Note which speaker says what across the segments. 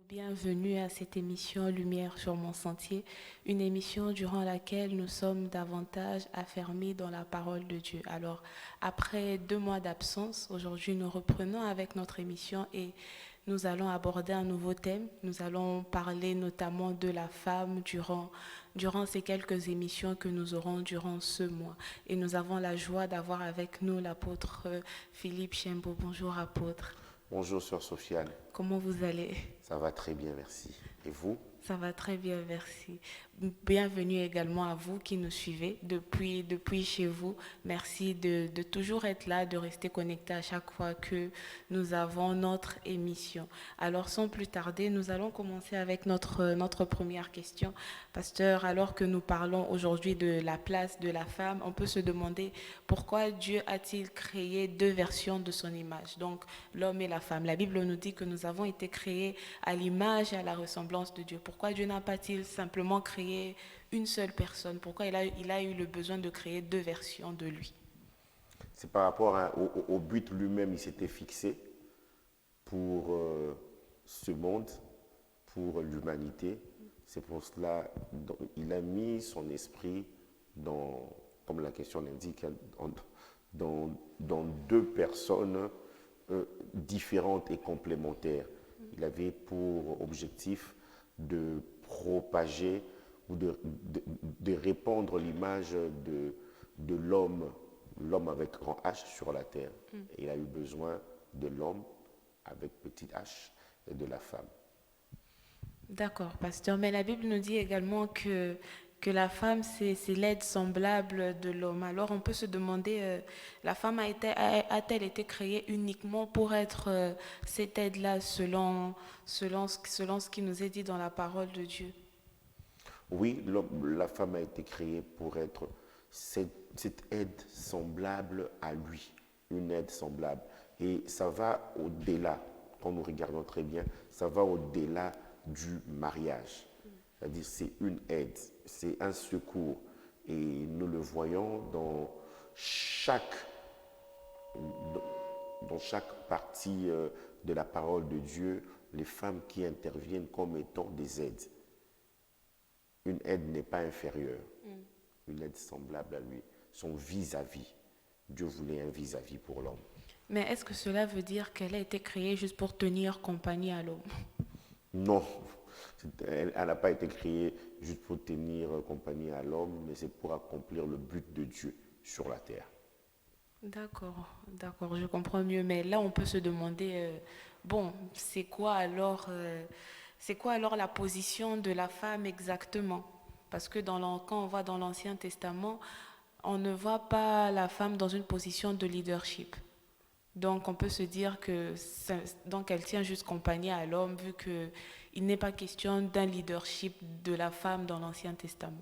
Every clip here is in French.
Speaker 1: Bienvenue à cette émission Lumière sur mon sentier, une émission durant laquelle nous sommes davantage affermis dans la parole de Dieu. Alors, après 2 mois d'absence, aujourd'hui nous reprenons avec notre émission et nous allons aborder un nouveau thème. Nous allons parler notamment de la femme durant ces quelques émissions que nous aurons durant ce mois. Et nous avons la joie d'avoir avec nous l'apôtre Philippe Chembo. Bonjour apôtre.
Speaker 2: Bonjour, sœur Sofiane.
Speaker 1: Comment vous allez?
Speaker 2: Ça va très bien, merci. Et vous?
Speaker 1: Ça va très bien, merci. Bienvenue également à vous qui nous suivez depuis chez vous. Merci de toujours être là, de rester connecté à chaque fois que nous avons notre émission. Alors, sans plus tarder, nous allons commencer avec notre première question. Pasteur, alors que nous parlons aujourd'hui de la place de la femme, on peut se demander pourquoi Dieu a-t-il créé 2 versions de son image, donc l'homme et la femme. La Bible nous dit que nous avons été créés à l'image et à la ressemblance de Dieu. Pourquoi Dieu n'a pas-il simplement créé une seule personne? Pourquoi il a eu le besoin de créer 2 versions de lui?
Speaker 2: C'est par rapport au but lui-même, il s'était fixé pour ce monde, pour l'humanité. C'est pour cela qu'il a mis son esprit dans, comme la question l'indique, dans 2 personnes différentes et complémentaires. Il avait pour objectif de propager ou de répandre l'image de l'homme avec grand H sur la terre. Et il a eu besoin de l'homme avec petit H et de la femme.
Speaker 1: D'accord, pasteur. Mais la Bible nous dit également que la femme, c'est l'aide semblable de l'homme. Alors on peut se demander, la femme a-t-elle été créée uniquement pour être cette aide-là selon ce qui nous est dit dans la parole de Dieu?
Speaker 2: Oui, la femme a été créée pour être cette aide semblable à lui, une aide semblable. Et ça va au-delà, quand nous regardons très bien, ça va au-delà du mariage. C'est-à-dire c'est une aide, c'est un secours. Et nous le voyons chaque, dans chaque partie de la parole de Dieu, les femmes qui interviennent comme étant des aides. Une aide n'est pas inférieure, une aide semblable à lui, son vis-à-vis. Dieu voulait un vis-à-vis pour l'homme.
Speaker 1: Mais est-ce que cela veut dire qu'elle a été créée juste pour tenir compagnie à l'homme?
Speaker 2: Non, elle n'a pas été créée juste pour tenir compagnie à l'homme, mais c'est pour accomplir le but de Dieu sur la terre.
Speaker 1: D'accord, je comprends mieux. Mais là, on peut se demander, bon, c'est quoi alors la position de la femme exactement? Parce que quand on va dans l'Ancien Testament, on ne voit pas la femme dans une position de leadership. Donc, on peut se dire donc elle tient juste compagnie à l'homme, vu qu'il n'est pas question d'un leadership de la femme dans l'Ancien Testament.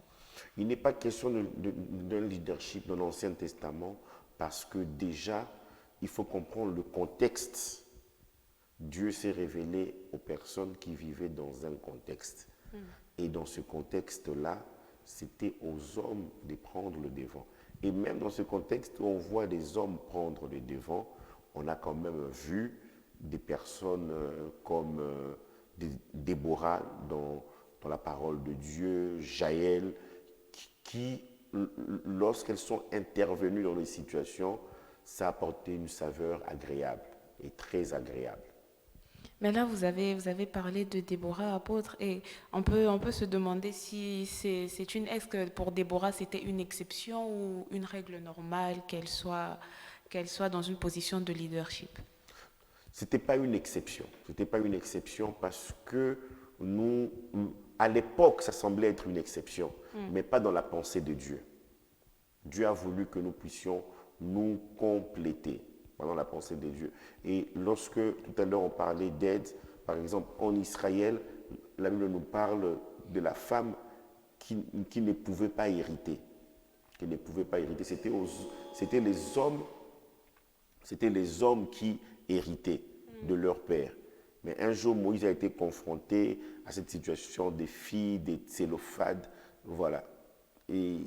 Speaker 2: Il n'est pas question d'un leadership dans l'Ancien Testament parce que déjà, il faut comprendre le contexte. Dieu s'est révélé aux personnes qui vivaient dans un contexte. Et dans ce contexte-là, c'était aux hommes de prendre le devant. Et même dans ce contexte où on voit des hommes prendre le devant, on a quand même vu des personnes comme Déborah dans la parole de Dieu, Jaël, qui, lorsqu'elles sont intervenues dans les situations, ça a apporté une saveur agréable et très agréable.
Speaker 1: Mais là, vous avez parlé de Déborah apôtre et on peut se demander si est-ce que pour Déborah c'était une exception ou une règle normale qu'elle soit dans une position de leadership.
Speaker 2: C'était pas une exception. C'était pas une exception parce que nous, à l'époque, ça semblait être une exception, mais pas dans la pensée de Dieu. Dieu a voulu que nous puissions nous compléter dans la pensée de Dieu. Et lorsque tout à l'heure on parlait d'aide, par exemple en Israël, la Bible nous parle de la femme qui ne pouvait pas hériter. Qui ne pouvait pas hériter. C'était les hommes qui héritaient de leur père. Mais un jour, Moïse a été confronté à cette situation des filles, des tsélophades, voilà. Et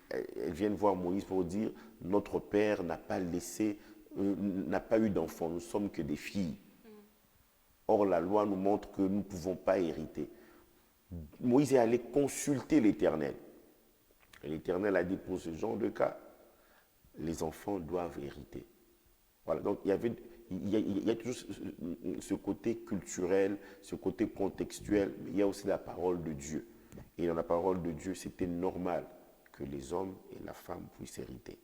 Speaker 2: elles viennent voir Moïse pour dire, notre père n'a pas laissé, n'a pas eu d'enfants, nous sommes que des filles. Or, la loi nous montre que nous ne pouvons pas hériter. Moïse est allé consulter l'Éternel. Et l'Éternel a dit, pour ce genre de cas, les enfants doivent hériter. Voilà, donc il y a toujours ce côté culturel, ce côté contextuel, mais il y a aussi la parole de Dieu. Et dans la parole de Dieu, c'était normal que les hommes et la femme puissent hériter.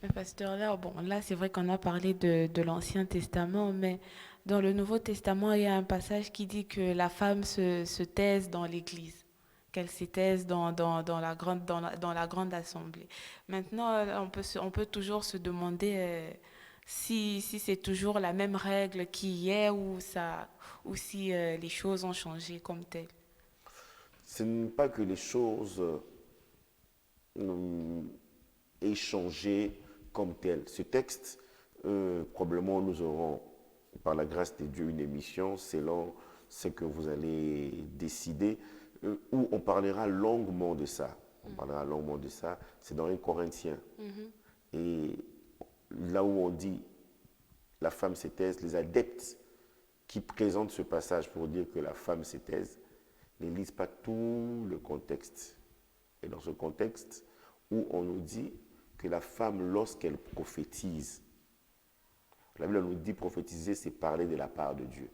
Speaker 1: Mais pasteur, là, bon, là c'est vrai qu'on a parlé de l'Ancien Testament, mais dans le Nouveau Testament, il y a un passage qui dit que la femme se taise dans l'Église, qu'elle se taise dans la grande assemblée. Maintenant, on peut toujours se demander si c'est toujours la même règle qu'hier ou si les choses ont changé comme telles.
Speaker 2: Ce n'est pas que les choses euh, aient changé comme telles. Ce texte, probablement nous aurons, par la grâce de Dieu, une émission selon ce que vous allez décider, où on parlera longuement de ça. On parlera longuement de ça. C'est dans 1 Corinthiens. Et là où on dit la femme se taise, les adeptes qui présentent ce passage pour dire que la femme se taise ne lisent pas tout le contexte. Et dans ce contexte où on nous dit que la femme, lorsqu'elle prophétise, la Bible nous dit prophétiser, c'est parler de la part de Dieu.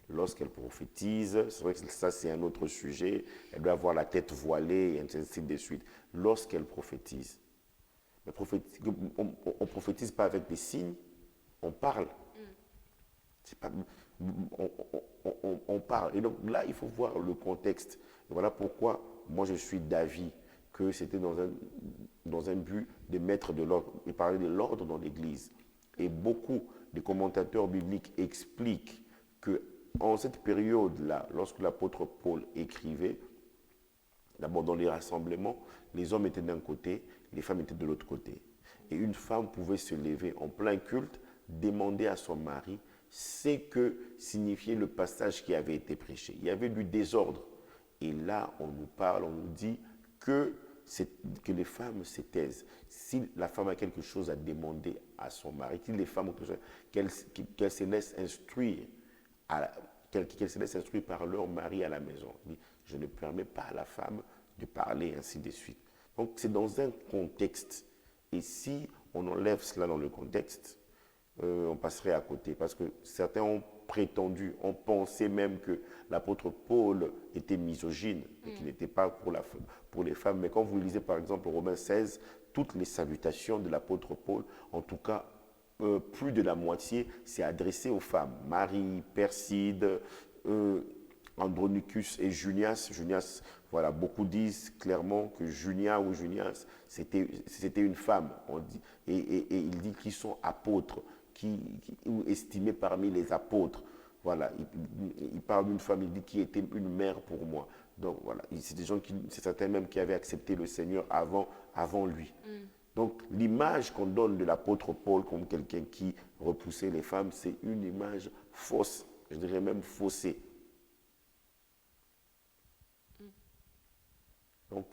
Speaker 2: Lorsqu'elle prophétise, c'est vrai que ça c'est un autre sujet, elle doit avoir la tête voilée et ainsi de suite. Lorsqu'elle prophétise, on ne prophétise pas avec des signes, on parle. C'est pas, on parle. Et donc là, il faut voir le contexte. Et voilà pourquoi moi je suis d'avis que c'était dans un but de mettre de l'ordre, et parler de l'ordre dans l'Église. Et beaucoup de commentateurs bibliques expliquent que en cette période-là, lorsque l'apôtre Paul écrivait, d'abord dans les rassemblements, les hommes étaient d'un côté, les femmes étaient de l'autre côté. Et une femme pouvait se lever en plein culte, demander à son mari ce que signifiait le passage qui avait été prêché. Il y avait du désordre. Et là, on nous parle, on nous dit que les femmes se taisent. Si la femme a quelque chose à demander à son mari, si les femmes ont quelque chose, qu'elles se laissent instruire, qu'elles se laissent instruire par leur mari à la maison. Je ne permets pas à la femme de parler, ainsi de suite. Donc c'est dans un contexte. Et si on enlève cela dans le contexte, on passerait à côté. Parce que certains ont prétendu, ont pensé même que l'apôtre Paul était misogyne et qu'il n'était pas pour les femmes. Mais quand vous lisez par exemple Romains 16, toutes les salutations de l'apôtre Paul, en tout cas plus de la moitié, c'est adressé aux femmes. Marie, Perside, Andronicus et Junias. Junias, voilà, beaucoup disent clairement que Junia ou Junias, c'était une femme. On dit, et il dit qu'ils sont apôtres, ou estimés parmi les apôtres. Voilà, il parle d'une femme, il dit qui était une mère pour moi. Donc voilà, c'est des gens c'est certains même qui avaient accepté le Seigneur avant lui. Donc l'image qu'on donne de l'apôtre Paul comme quelqu'un qui repoussait les femmes, c'est une image fausse, je dirais même faussée. Donc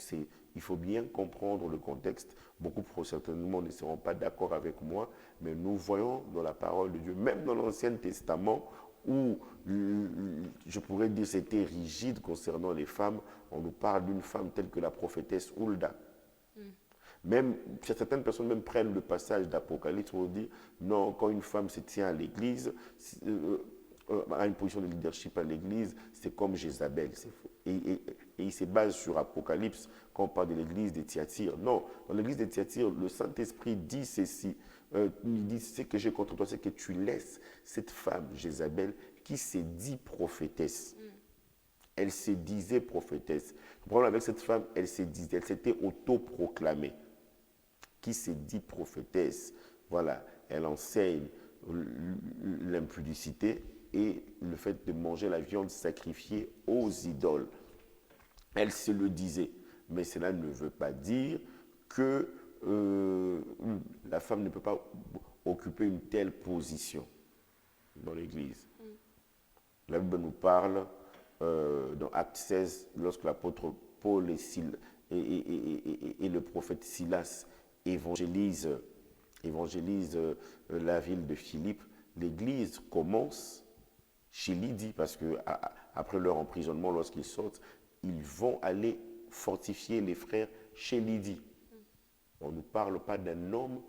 Speaker 2: il faut bien comprendre le contexte. Beaucoup certainement ne seront pas d'accord avec moi, mais nous voyons dans la parole de Dieu, même dans l'Ancien Testament, où je pourrais dire c'était rigide concernant les femmes, on nous parle d'une femme telle que la prophétesse Hulda. Même, certaines personnes même prennent le passage d'Apocalypse pour dire, non, quand une femme se tient à l'église, a une position de leadership à l'Église, c'est comme Jézabel, c'est faux. Et il se base sur Apocalypse quand on parle de l'Église des Thyatire. Non, dans l'Église des Thyatire, le Saint-Esprit dit ceci. Il dit, ce que j'ai contre toi, c'est que tu laisses cette femme, Jézabel, qui s'est dit prophétesse. Elle se disait prophétesse. Le problème avec cette femme, elle s'était autoproclamée, qui s'est dit prophétesse. Voilà, elle enseigne l'impudicité et le fait de manger la viande sacrifiée aux idoles. Elle se le disait, mais cela ne veut pas dire que la femme ne peut pas occuper une telle position dans l'Église. La Bible nous parle dans Acte 16, lorsque l'apôtre Paul et le prophète Silas évangélisent la ville de Philippe, l'Église commence chez Lydie, parce qu'après leur emprisonnement, lorsqu'ils sortent, ils vont aller fortifier les frères chez Lydie. On ne parle pas d'un homme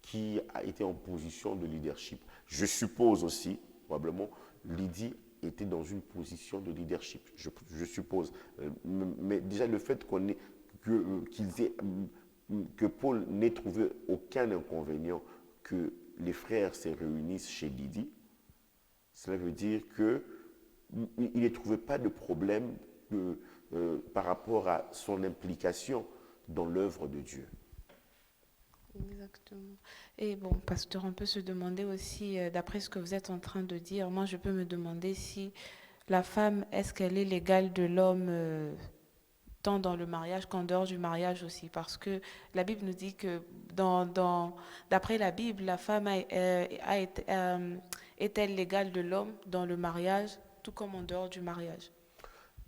Speaker 2: qui a été en position de leadership. Je suppose aussi, probablement, Lydie était dans une position de leadership, je suppose. Mais déjà, le fait que Paul n'ait trouvé aucun inconvénient que les frères se réunissent chez Lydie, cela veut dire qu'il ne trouvait pas de problème par rapport à son implication dans l'œuvre de Dieu.
Speaker 1: Exactement. Et bon, pasteur, on peut se demander aussi, d'après ce que vous êtes en train de dire, moi je peux me demander si la femme, est-ce qu'elle est l'égale de l'homme tant dans le mariage qu'en dehors du mariage aussi, parce que la Bible nous dit que d'après la Bible, la femme est-elle l'égale de l'homme dans le mariage, tout comme en dehors du mariage?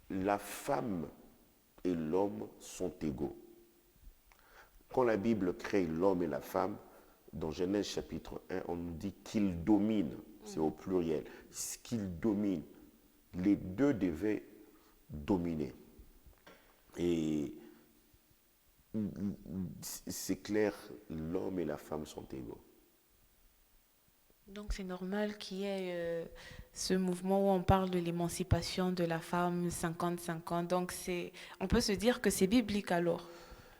Speaker 2: La femme et l'homme sont égaux. Quand la Bible crée l'homme et la femme, dans Genèse chapitre 1, on nous dit qu'ils dominent, c'est au pluriel, qu'ils dominent. Les deux devaient dominer. Et c'est clair, l'homme et la femme sont égaux.
Speaker 1: Donc c'est normal qu'il y ait ce mouvement où on parle de l'émancipation de la femme 50-50. Donc on peut se dire que c'est biblique alors.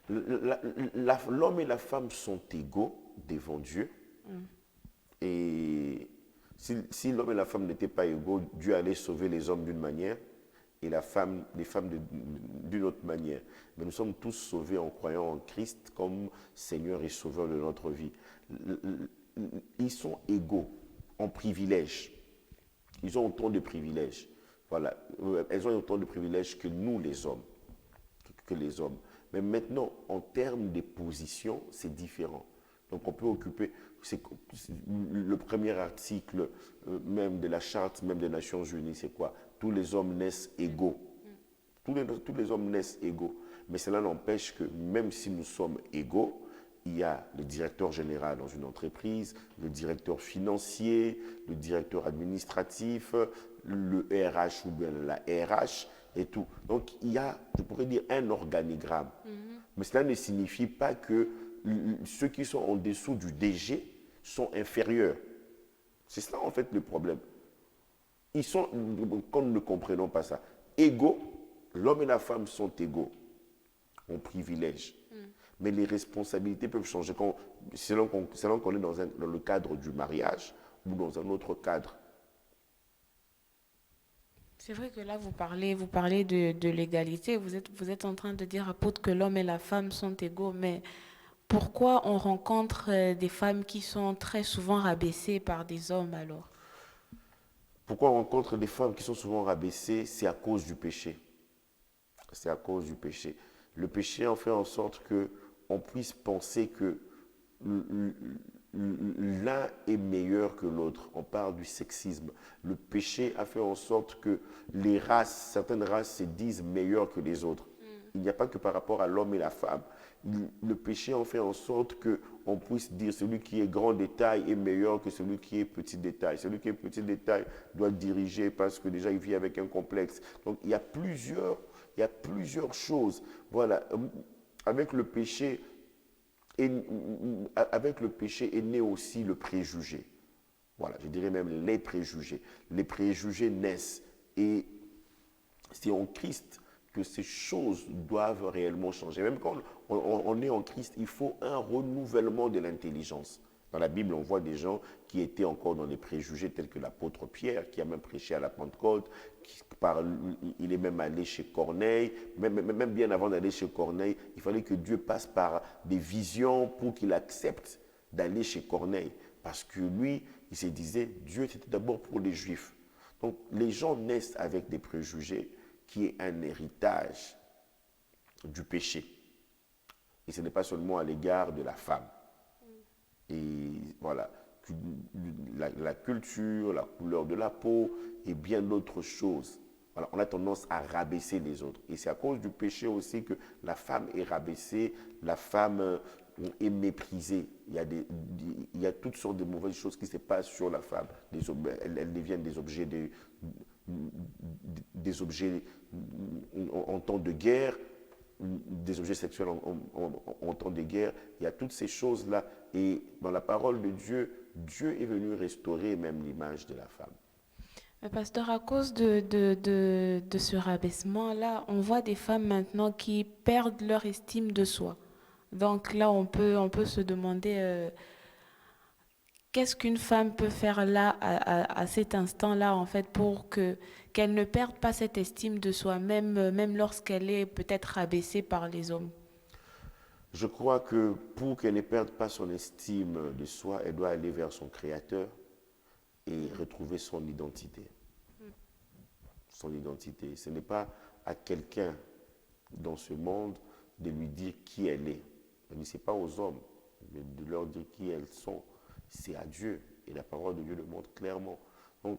Speaker 2: L'homme et la femme sont égaux devant Dieu. Et si l'homme et la femme n'étaient pas égaux, Dieu allait sauver les hommes d'une manière et les femmes d'une autre manière. Mais nous sommes tous sauvés en croyant en Christ comme Seigneur et Sauveur de notre vie. Ils sont égaux en privilèges. Ils ont autant de privilèges. Voilà. Elles ont autant de privilèges que nous, les hommes. Mais maintenant, en termes de position, c'est différent. Donc on peut occuper, le premier article même de la charte, même des Nations Unies, c'est quoi? Tous les hommes naissent égaux. Tous les hommes naissent égaux. Mais cela n'empêche que même si nous sommes égaux, il y a le directeur général dans une entreprise, le directeur financier, le directeur administratif, le RH ou bien la RH et tout. Donc il y a, je pourrais dire, un organigramme. Mais cela ne signifie pas que ceux qui sont en dessous du DG sont inférieurs. C'est ça en fait le problème. Ils sont, quand nous ne comprenons pas ça, égaux, l'homme et la femme sont égaux en privilège. Mais les responsabilités peuvent changer selon qu'on est dans le cadre du mariage ou dans un autre cadre.
Speaker 1: C'est vrai que là, vous parlez de l'égalité. Vous êtes en train de dire, apôtre, que l'homme et la femme sont égaux. Mais pourquoi on rencontre des femmes qui sont très souvent rabaissées par des hommes alors?
Speaker 2: Pourquoi on rencontre des femmes qui sont souvent rabaissées? C'est à cause du péché. C'est à cause du péché. Le péché en fait en sorte qu'on puisse penser que l'un est meilleur que l'autre. On parle du sexisme. Le péché a fait en sorte que certaines races se disent meilleures que les autres. Il n'y a pas que par rapport à l'homme et la femme. Le péché en fait en sorte qu'on puisse dire celui qui est grand de taille est meilleur que celui qui est petit de taille. Celui qui est petit de taille doit diriger parce que déjà il vit avec un complexe. Donc il y a plusieurs choses. Voilà. Avec le péché est né aussi le préjugé. Voilà, je dirais même les préjugés. Les préjugés naissent et c'est en Christ que ces choses doivent réellement changer. Même quand on est en Christ, il faut un renouvellement de l'intelligence. Dans la Bible, on voit des gens qui étaient encore dans les préjugés, tels que l'apôtre Pierre, qui a même prêché à la Pentecôte, il est même allé chez Corneille. Même bien avant d'aller chez Corneille, il fallait que Dieu passe par des visions pour qu'il accepte d'aller chez Corneille. Parce que lui, il se disait, Dieu c'était d'abord pour les Juifs. Donc les gens naissent avec des préjugés qui est un héritage du péché. Et ce n'est pas seulement à l'égard de la femme. Et voilà, la culture, la couleur de la peau et bien d'autres choses. Voilà, on a tendance à rabaisser les autres. Et c'est à cause du péché aussi que la femme est rabaissée, la femme est méprisée. Il y a toutes sortes de mauvaises choses qui se passent sur la femme. Elles deviennent des objets en temps de guerre, des objets sexuels en temps de guerre. Il y a toutes ces choses-là. Et dans la parole de Dieu, Dieu est venu restaurer même l'image de la femme.
Speaker 1: Mais pasteur, à cause de ce rabaissement-là, on voit des femmes maintenant qui perdent leur estime de soi. Donc là, on peut se demander qu'est-ce qu'une femme peut faire là, à cet instant-là, en fait, pour qu'elle ne perde pas cette estime de soi, même lorsqu'elle est peut-être rabaissée par les hommes.
Speaker 2: Je crois que pour qu'elle ne perde pas son estime de soi, elle doit aller vers son Créateur et retrouver son identité. Son identité. Ce n'est pas à quelqu'un dans ce monde de lui dire qui elle est. Ce n'est pas aux hommes de leur dire qui elles sont. C'est à Dieu. Et la parole de Dieu le montre clairement. Donc,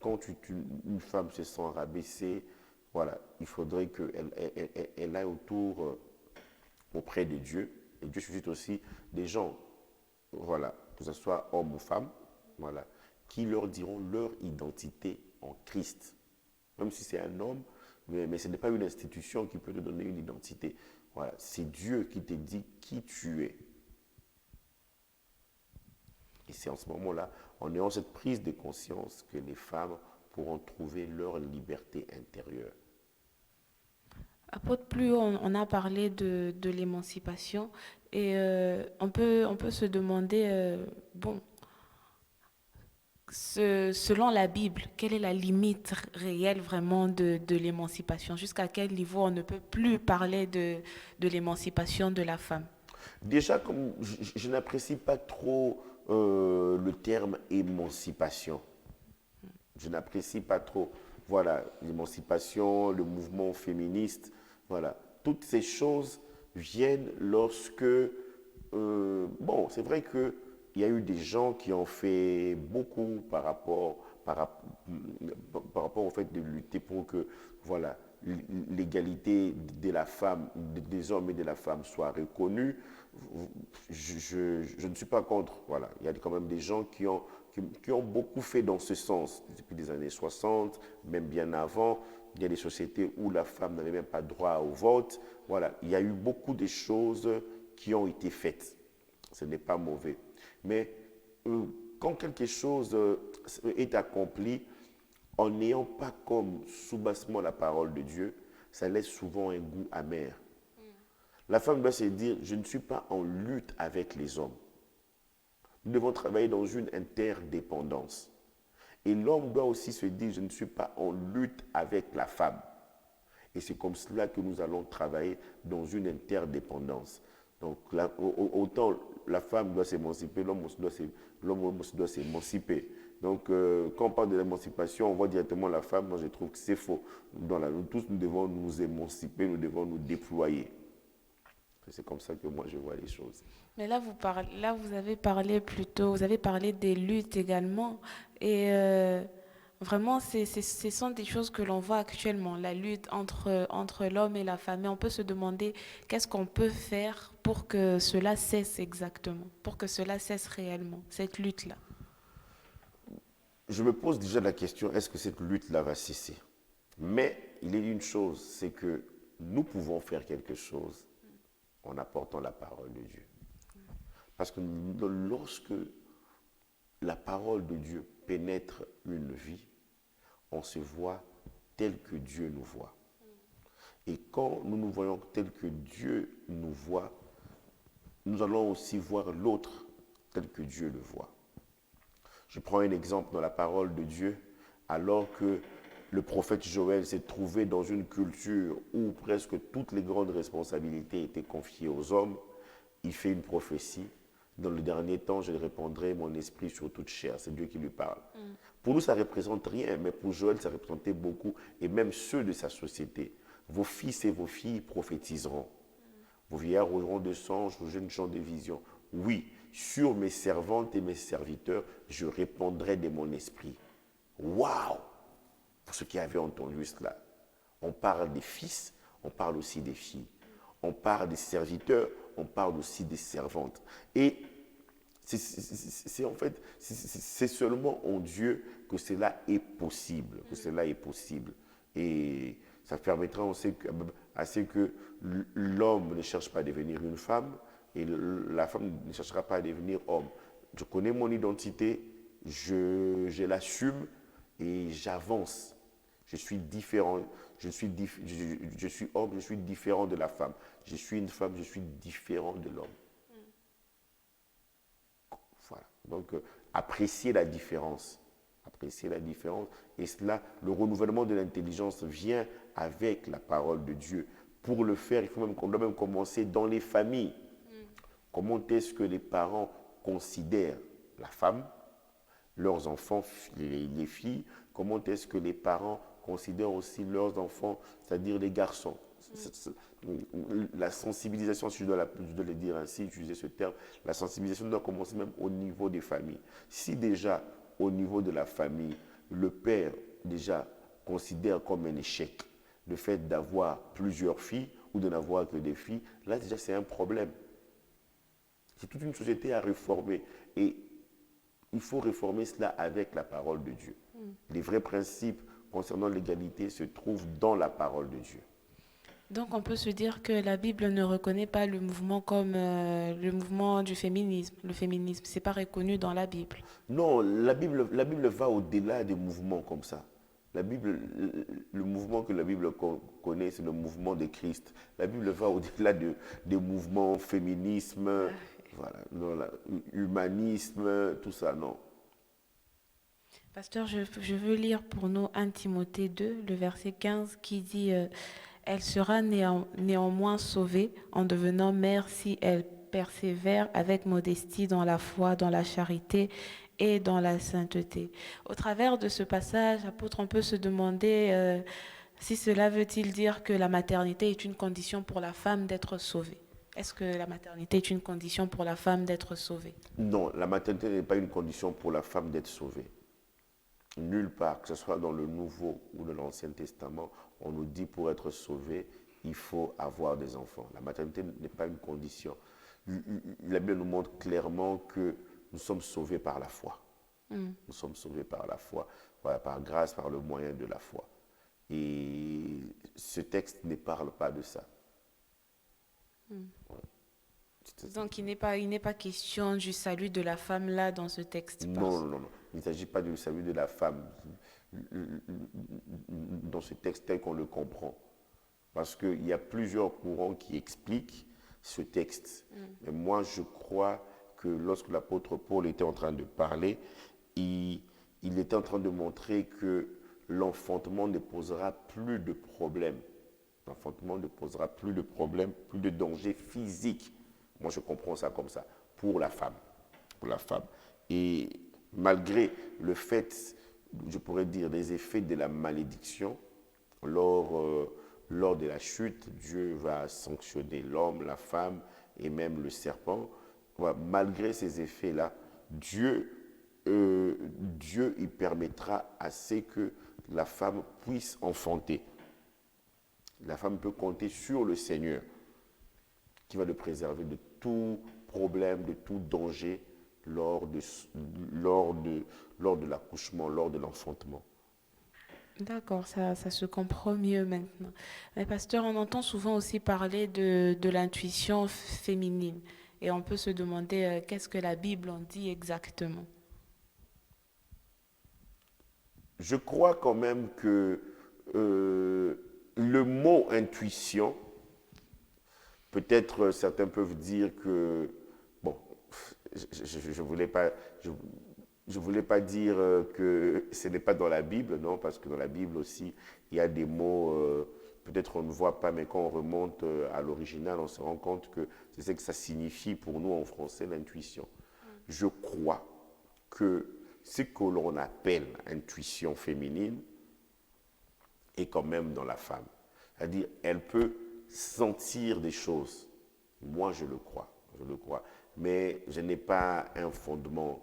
Speaker 2: quand une femme se sent rabaissée, voilà, il faudrait qu'elle aille autour auprès de Dieu. Et Dieu suscite aussi des gens, voilà, que ce soit homme ou femme, voilà, qui leur diront leur identité en Christ. Même si c'est un homme, mais ce n'est pas une institution qui peut te donner une identité. Voilà, c'est Dieu qui te dit qui tu es. Et c'est en ce moment-là, en ayant cette prise de conscience, que les femmes pourront trouver leur liberté intérieure.
Speaker 1: Apôtre, plus on a parlé de l'émancipation et on peut se demander, bon, selon la Bible, quelle est la limite réelle vraiment de l'émancipation? Jusqu'à quel niveau on ne peut plus parler de l'émancipation de la femme?
Speaker 2: Déjà, comme je n'apprécie pas trop le terme émancipation. Je n'apprécie pas trop. Voilà, l'émancipation, le mouvement féministe, voilà. Toutes ces choses viennent lorsque, bon, c'est vrai qu'il y a eu des gens qui ont fait beaucoup par rapport au fait de lutter pour que, voilà, l'égalité de la femme, des hommes et de la femme soit reconnue. Je ne suis pas contre. Voilà. Il y a quand même des gens qui ont beaucoup fait dans ce sens depuis les années 60, même bien avant. Il y a des sociétés où la femme n'avait même pas droit au vote. Voilà. Il y a eu beaucoup de choses qui ont été faites. Ce n'est pas mauvais. Mais quand quelque chose est accompli, en n'ayant pas comme soubassement la parole de Dieu, ça laisse souvent un goût amer. La femme doit se dire, je ne suis pas en lutte avec les hommes. Nous devons travailler dans une interdépendance. Et l'homme doit aussi se dire, je ne suis pas en lutte avec la femme. Et c'est comme cela que nous allons travailler dans une interdépendance. Donc, autant la femme doit s'émanciper, l'homme aussi doit s'émanciper. Donc, quand on parle de l'émancipation, on voit directement la femme. Moi, je trouve que c'est faux. Nous tous, nous devons nous émanciper, nous devons nous déployer. C'est comme ça que moi, je vois les choses.
Speaker 1: Mais là, vous avez parlé des luttes également. Et vraiment, ce sont des choses que l'on voit actuellement, la lutte entre l'homme et la femme. Et on peut se demander qu'est-ce qu'on peut faire pour que cela cesse exactement, pour que cela cesse réellement, cette lutte-là.
Speaker 2: Je me pose déjà la question, est-ce que cette lutte-là va cesser? Mais il est une chose, c'est que nous pouvons faire quelque chose en apportant la parole de Dieu. Parce que lorsque la parole de Dieu pénètre une vie, on se voit tel que Dieu nous voit. Et quand nous nous voyons tel que Dieu nous voit, nous allons aussi voir l'autre tel que Dieu le voit. Je prends un exemple dans la parole de Dieu, alors que le prophète Joël s'est trouvé dans une culture où presque toutes les grandes responsabilités étaient confiées aux hommes, il fait une prophétie. Dans le dernier temps, je répandrai mon esprit sur toute chair. C'est Dieu qui lui parle. Pour nous, ça ne représente rien, mais pour Joël, ça représentait beaucoup, et même ceux de sa société. Vos fils et vos filles prophétiseront. Vos vieillards auront des songes, vos jeunes gens des visions. Oui, sur mes servantes et mes serviteurs, je répandrai de mon esprit. Waouh! Pour ceux qui avaient entendu cela. On parle des fils, on parle aussi des filles. On parle des serviteurs, on parle aussi des servantes. Et c'est en fait, c'est seulement en Dieu que cela est possible, que cela est possible. Et ça permettra à ce que l'homme ne cherche pas à devenir une femme et la femme ne cherchera pas à devenir homme. Je connais mon identité, je l'assume et j'avance. Je suis différent, je suis homme, je suis différent de la femme. Je suis une femme, je suis différent de l'homme. Voilà. Donc, apprécier la différence. Apprécier la différence. Et cela, le renouvellement de l'intelligence vient avec la parole de Dieu. Pour le faire, on doit même commencer dans les familles. Comment est-ce que les parents considèrent la femme, leurs enfants, les filles? Comment est-ce que les parents considèrent aussi leurs enfants, c'est-à-dire les garçons? La sensibilisation, si je dois le dire ainsi, utiliser ce terme, la sensibilisation doit commencer même au niveau des familles. Si déjà, au niveau de la famille, le père déjà considère comme un échec le fait d'avoir plusieurs filles ou de n'avoir que des filles, là déjà c'est un problème. C'est toute une société à réformer et il faut réformer cela avec la parole de Dieu. Les vrais principes concernant l'égalité se trouvent dans la parole de Dieu.
Speaker 1: Donc on peut se dire que la Bible ne reconnaît pas le mouvement comme le mouvement du féminisme. Le féminisme, ce n'est pas reconnu dans la Bible.
Speaker 2: Non, la Bible va au-delà des mouvements comme ça. La Bible, le mouvement que la Bible connaît, c'est le mouvement de Christ. La Bible va au-delà des mouvements féminisme, voilà, non, humanisme, tout ça, non.
Speaker 1: Pasteur, je veux lire pour nous 1 Timothée 2, le verset 15, qui dit elle sera néanmoins sauvée en devenant mère si elle persévère avec modestie dans la foi, dans la charité et dans la sainteté. Au travers de ce passage, apôtre, on peut se demander si cela veut-il dire que la maternité est une condition pour la femme d'être sauvée. Est-ce que la maternité est une condition pour la femme d'être sauvée?
Speaker 2: Non, la maternité n'est pas une condition pour la femme d'être sauvée. Nulle part, que ce soit dans le Nouveau ou dans l'Ancien Testament, on nous dit pour être sauvé, il faut avoir des enfants. La maternité n'est pas une condition. La Bible nous montre clairement que nous sommes sauvés par la foi. Nous sommes sauvés par la foi, voilà, par grâce, par le moyen de la foi. Et ce texte ne parle pas de ça.
Speaker 1: Ouais. Donc il n'est pas question du salut de la femme là dans ce texte.
Speaker 2: Non. Il ne s'agit pas du salut de la femme dans ce texte tel qu'on le comprend. Parce qu'il y a plusieurs courants qui expliquent ce texte. Mais moi, je crois que lorsque l'apôtre Paul était en train de parler, il était en train de montrer que l'enfantement ne posera plus de problèmes. L'enfantement ne posera plus de problèmes, plus de dangers physiques. Moi, je comprends ça comme ça, pour la femme. Pour la femme. Et malgré le fait, je pourrais dire, des effets de la malédiction, lors de la chute, Dieu va sanctionner l'homme, la femme et même le serpent. Voilà, malgré ces effets-là, Dieu il permettra à ce que la femme puisse enfanter. La femme peut compter sur le Seigneur qui va le préserver de tout problème, de tout danger lors de l'accouchement, lors de l'enfantement.
Speaker 1: D'accord, ça se comprend mieux maintenant. Mais pasteur, on entend souvent aussi parler de l'intuition féminine et on peut se demander qu'est-ce que la Bible en dit exactement.
Speaker 2: Je crois quand même que le mot intuition, peut-être certains peuvent dire que, bon, je voulais pas, je voulais pas dire que ce n'est pas dans la Bible, non, parce que dans la Bible aussi, il y a des mots, peut-être on ne voit pas, mais quand on remonte à l'original, on se rend compte que c'est ce que ça signifie pour nous en français, l'intuition. Je crois que ce que l'on appelle intuition féminine est quand même dans la femme. C'est-à-dire, elle peut sentir des choses. Moi, je le crois, je le crois. Mais je n'ai pas un fondement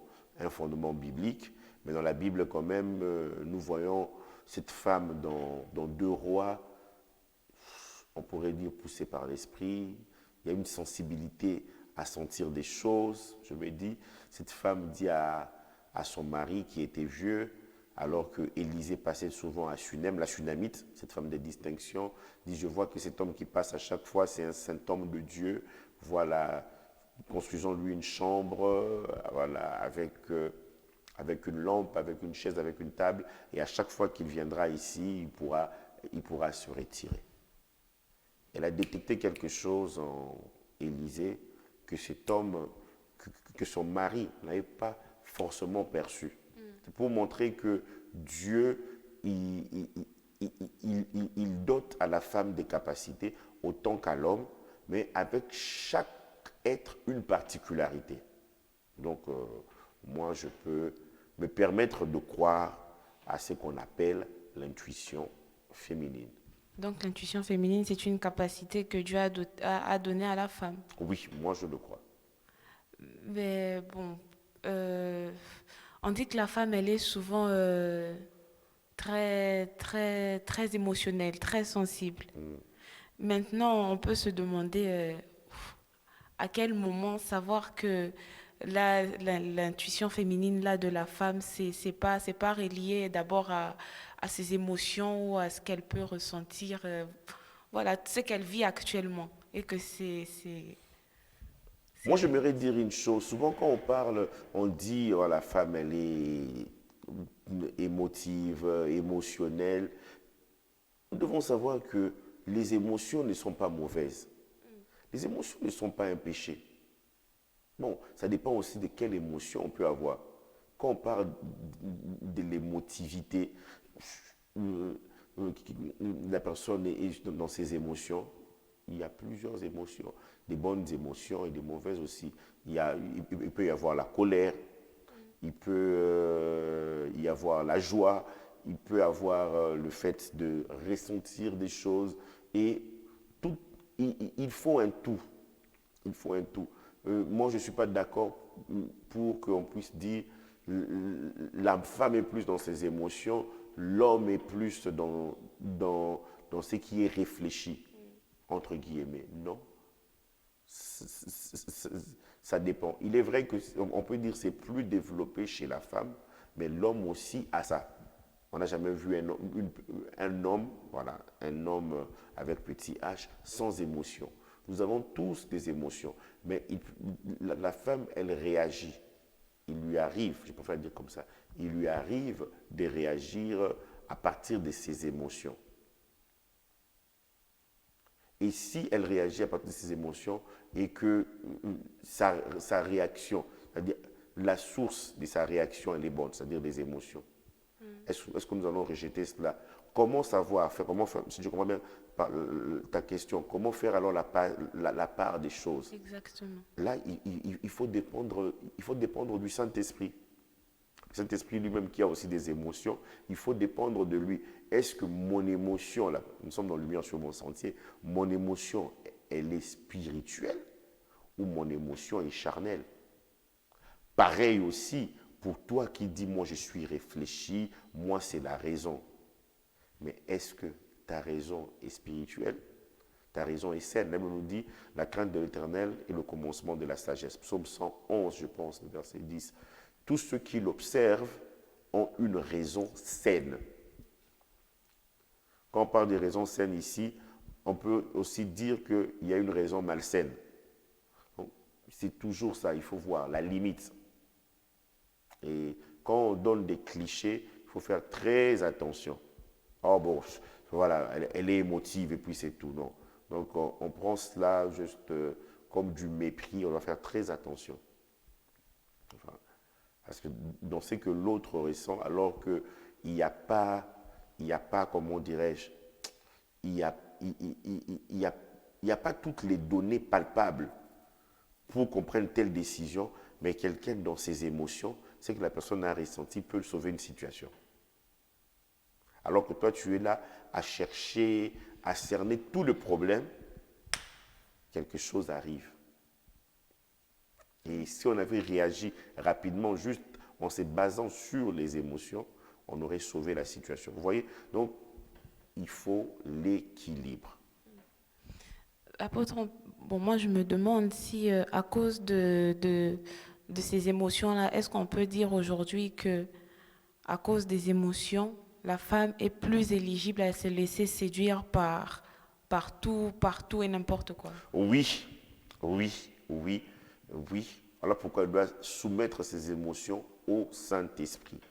Speaker 2: biblique. Mais dans la Bible, quand même, nous voyons cette femme dans 2 Rois, on pourrait dire poussée par l'esprit. Il y a une sensibilité à sentir des choses. Je me dis, cette femme dit à son mari qui était vieux, alors que Élisée passait souvent à Sunem, la Sunamite, cette femme de distinction, dit, je vois que cet homme qui passe à chaque fois, c'est un saint homme de Dieu. Voilà, construisons-lui une chambre, voilà, avec une lampe, avec une chaise, avec une table, et à chaque fois qu'il viendra ici, il pourra se retirer. Elle a détecté quelque chose en Élisée que cet homme, que son mari n'avait pas forcément perçu. C'est pour montrer que Dieu, il dote à la femme des capacités autant qu'à l'homme, mais avec chaque être une particularité. Donc, moi, je peux me permettre de croire à ce qu'on appelle l'intuition féminine.
Speaker 1: Donc l'intuition féminine, c'est une capacité que Dieu a donnée à la femme.
Speaker 2: Oui, moi, je le crois.
Speaker 1: Mais bon, euh, on dit que la femme, elle est souvent très émotionnelle, très sensible. Maintenant, on peut se demander à quel moment savoir que l'intuition féminine là, de la femme, c'est pas relié d'abord à ses émotions ou à ce qu'elle peut ressentir, voilà, ce qu'elle vit actuellement. Et que
Speaker 2: Moi,
Speaker 1: c'est-
Speaker 2: j'aimerais dire une chose. Souvent, quand on parle, on dit, oh, la femme, elle est émotive, émotionnelle. Nous devons savoir que les émotions ne sont pas mauvaises. Les émotions ne sont pas un péché. Bon, ça dépend aussi de quelle émotion on peut avoir. Quand on parle de l'émotivité, euh, la personne est dans ses émotions, il y a plusieurs émotions, des bonnes émotions et des mauvaises aussi. Il peut y avoir la colère, il peut y avoir la joie, il peut y avoir le fait de ressentir des choses et tout, il faut un tout. Il faut un tout. Moi, je ne suis pas d'accord pour qu'on puisse dire la femme est plus dans ses émotions, l'homme est plus dans ce qui est réfléchi, entre guillemets. Non, ça dépend. Il est vrai qu'on peut dire que c'est plus développé chez la femme, mais l'homme aussi a ça. On n'a jamais vu un homme, voilà, un homme avec petit H, sans émotion. Nous avons tous des émotions, mais la femme, elle réagit. Il lui arrive, je préfère dire comme ça, il lui arrive de réagir à partir de ses émotions. Et si elle réagit à partir de ses émotions et que sa réaction, c'est-à-dire la source de sa réaction, elle est bonne, c'est-à-dire des émotions, est-ce que nous allons rejeter cela? Comment savoir faire, comment faire, si je comprends bien ta question, comment faire alors la part des choses?
Speaker 1: Exactement.
Speaker 2: Là, il faut dépendre du Saint-Esprit. Le Saint-Esprit lui-même qui a aussi des émotions, il faut dépendre de lui. Est-ce que mon émotion, là, nous sommes dans lumière sur mon sentier, mon émotion, elle est spirituelle ou mon émotion est charnelle? Pareil aussi pour toi qui dis, moi je suis réfléchi, moi c'est la raison. Mais est-ce que ta raison est spirituelle? Ta raison est saine. La Bible nous dit, la crainte de l'Éternel est le commencement de la sagesse. Psaume 111, je pense, le verset 10. Tous ceux qui l'observent ont une raison saine. Quand on parle de raison saine ici, on peut aussi dire qu'il y a une raison malsaine. C'est toujours ça, il faut voir la limite. Et quand on donne des clichés, il faut faire très attention. Oh bon, voilà, elle est émotive et puis c'est tout. Non. Donc on prend cela juste comme du mépris, on doit faire très attention. Enfin, parce que on sait que l'autre ressent alors qu'il n'y a pas, comment dirais-je, il n'y a, il y a pas toutes les données palpables pour qu'on prenne telle décision, mais quelqu'un dans ses émotions, c'est que la personne a ressenti, peut sauver une situation. Alors que toi, tu es là à chercher, à cerner tout le problème, quelque chose arrive. Et si on avait réagi rapidement, juste en se basant sur les émotions, on aurait sauvé la situation. Vous voyez? Donc, il faut l'équilibre.
Speaker 1: Apôtre, bon, moi je me demande si à cause de ces émotions-là, est-ce qu'on peut dire aujourd'hui que à cause des émotions, la femme est plus éligible à se laisser séduire par tout et n'importe quoi?
Speaker 2: Oui, oui, oui, oui. Alors pourquoi elle doit soumettre ses émotions au Saint-Esprit?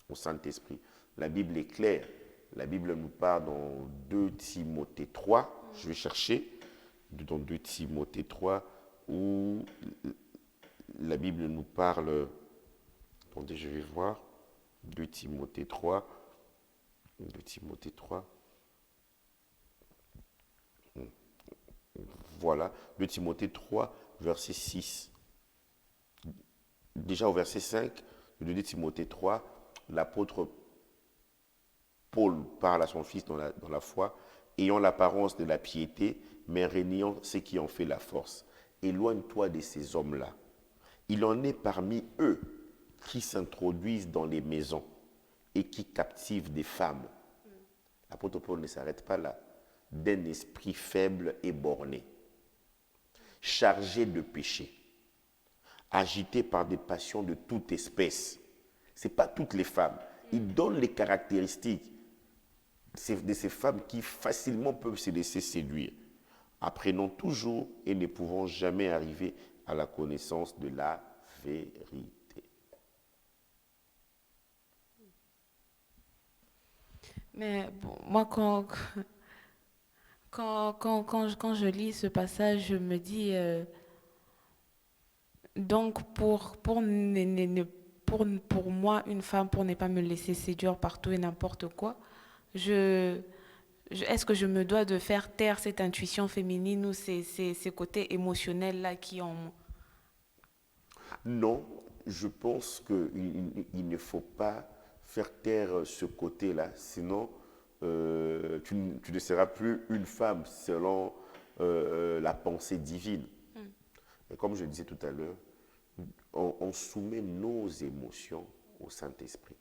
Speaker 2: Au Saint-Esprit. La Bible est claire. La Bible nous parle dans 2 Timothée 3. Je vais chercher dans 2 Timothée 3 où la Bible nous parle. Attendez, je vais voir. 2 Timothée 3. 2 Timothée 3. Voilà. 2 Timothée 3, verset 6. Déjà au verset 5 de 2 Timothée 3, l'apôtre Paul parle à son fils dans la foi, ayant l'apparence de la piété, mais régnant ce qui en fait la force. Éloigne-toi de ces hommes-là. Il en est parmi eux qui s'introduisent dans les maisons et qui captivent des femmes. L'apôtre Paul ne s'arrête pas là. D'un esprit faible et borné, chargé de péché, agité par des passions de toute espèce. Ce n'est pas toutes les femmes. Il donne les caractéristiques de ces femmes qui facilement peuvent se laisser séduire, apprenant toujours et ne pouvant jamais arriver à la connaissance de la vérité.
Speaker 1: Mais bon, moi, quand je lis ce passage, je me dis, donc pour moi, une femme, pour ne pas me laisser séduire par tout et n'importe quoi, je, est-ce que je me dois de faire taire cette intuition féminine ou ces côtés émotionnels-là qui ont...
Speaker 2: Non, je pense qu'il ne faut pas faire taire ce côté-là, sinon tu ne seras plus une femme selon la pensée divine. Et comme je disais tout à l'heure, on soumet nos émotions au Saint-Esprit.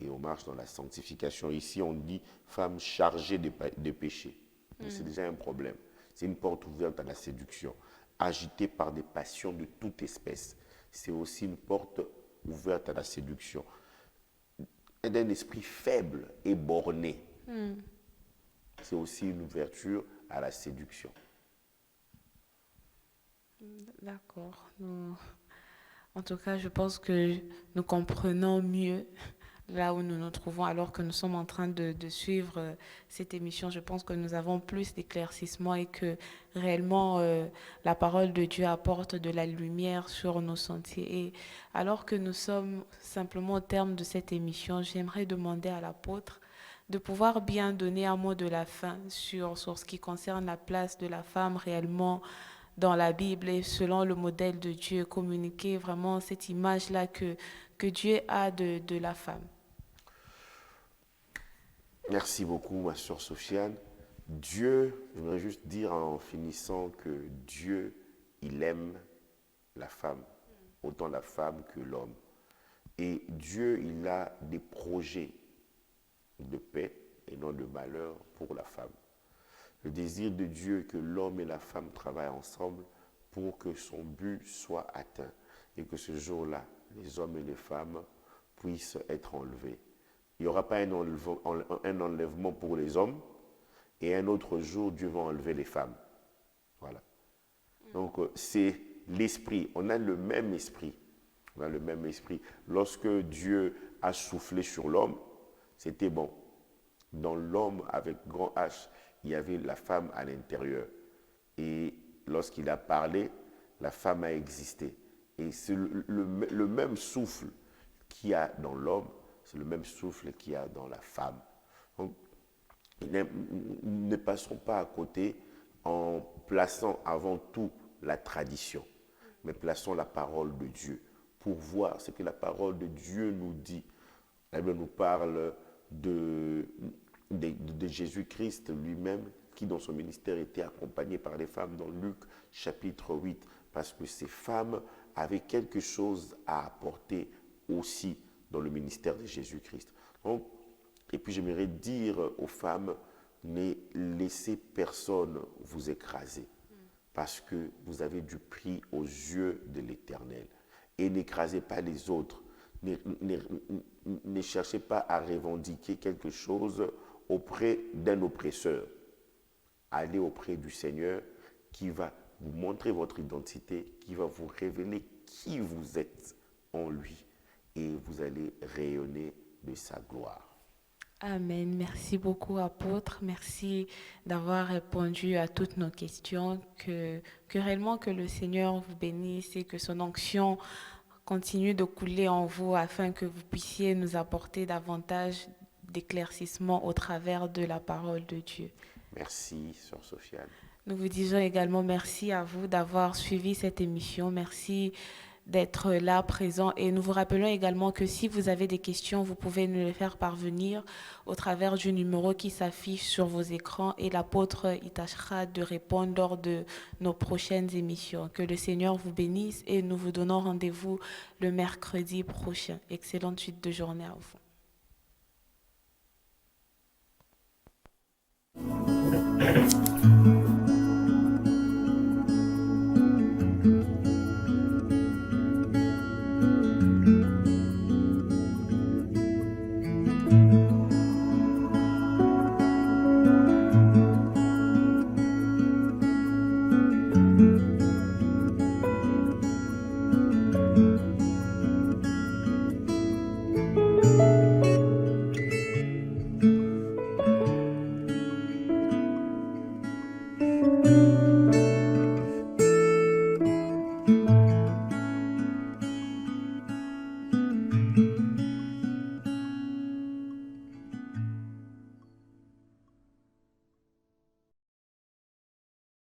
Speaker 2: Et on marche dans la sanctification. Ici, on dit femme chargée de péché. C'est déjà un problème. C'est une porte ouverte à la séduction. Agitée par des passions de toute espèce. C'est aussi une porte ouverte à la séduction. Et d'un esprit faible et borné. C'est aussi une ouverture à la séduction.
Speaker 1: D'accord. En tout cas, je pense que nous comprenons mieux là où nous nous trouvons alors que nous sommes en train de suivre cette émission. Je pense que nous avons plus d'éclaircissement et que réellement la parole de Dieu apporte de la lumière sur nos sentiers. Et alors que nous sommes simplement au terme de cette émission, j'aimerais demander à l'apôtre de pouvoir bien donner un mot de la fin sur ce qui concerne la place de la femme réellement dans la Bible et selon le modèle de Dieu, communiquer vraiment cette image-là que Dieu a de la femme.
Speaker 2: Merci beaucoup, ma soeur Sofiane. Dieu, j'aimerais juste dire en finissant que Dieu, il aime la femme, autant la femme que l'homme. Et Dieu, il a des projets de paix et non de malheur pour la femme. Le désir de Dieu est que l'homme et la femme travaillent ensemble pour que son but soit atteint et que ce jour-là, les hommes et les femmes puissent être enlevés. Il n'y aura pas un enlèvement pour les hommes et un autre jour, Dieu va enlever les femmes. Voilà. Donc, c'est l'esprit. On a le même esprit. On a le même esprit. Lorsque Dieu a soufflé sur l'homme, c'était bon. Dans l'homme avec grand H, il y avait la femme à l'intérieur. Et lorsqu'il a parlé, la femme a existé. Et c'est le même souffle qu'il y a dans l'homme, c'est le même souffle qu'il y a dans la femme. Donc, ne passons pas à côté en plaçant avant tout la tradition, mais plaçons la parole de Dieu pour voir ce que la parole de Dieu nous dit. La Bible nous parle de Jésus-Christ lui-même qui dans son ministère était accompagné par les femmes dans Luc chapitre 8, parce que ces femmes avaient quelque chose à apporter aussi dans le ministère de Jésus-Christ. Donc, et puis j'aimerais dire aux femmes, ne laissez personne vous écraser, parce que vous avez du prix aux yeux de l'Éternel. Et n'écrasez pas les autres. Ne cherchez pas à revendiquer quelque chose auprès d'un oppresseur. Allez auprès du Seigneur qui va vous montrer votre identité, qui va vous révéler qui vous êtes en lui. Et vous allez rayonner de sa gloire.
Speaker 1: Amen. Merci beaucoup, apôtre. Merci d'avoir répondu à toutes nos questions. Que réellement que le Seigneur vous bénisse et que son onction continue de couler en vous afin que vous puissiez nous apporter davantage d'éclaircissement au travers de la parole de Dieu.
Speaker 2: Merci, Sœur Sofiane.
Speaker 1: Nous vous disons également merci à vous d'avoir suivi cette émission. Merci d'être là, présent. Et nous vous rappelons également que si vous avez des questions, vous pouvez nous les faire parvenir au travers du numéro qui s'affiche sur vos écrans et l'apôtre y tâchera de répondre lors de nos prochaines émissions. Que le Seigneur vous bénisse et nous vous donnons rendez-vous le mercredi prochain. Excellente suite de journée à vous.